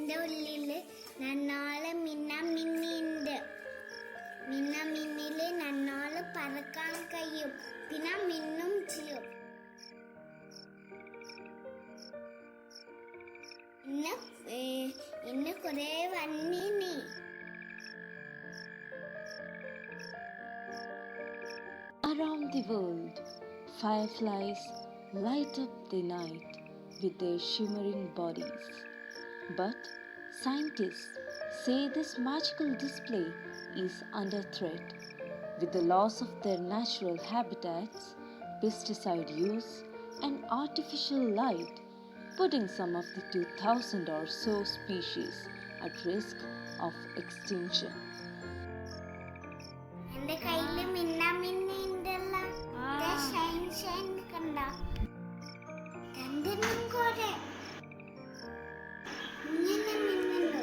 എൻ്റെ ഉള്ളിൽ നന്നോളം മിന്നുണ്ട്. മിന്നിൽ നന്നോളം പറക്കാൻ കഴിയും. പിന്നെ മിന്നും ചെയ്യും. ഇന്ന് കുറെ വന്നിനി. Around the world, fireflies light up the night with their shimmering bodies. But scientists say this magical display is under threat with the loss of their natural habitats, pesticide use, and artificial light, putting some of the 2,000 or so species at risk of extinction. എൻ്റെ കയ്യില് മിന്നുണ്ടല്ലോ. ഷൈൻ കണ്ട രണ്ടെണ്ണം കൂടെ ഇങ്ങനെ മിന്നുണ്ട്.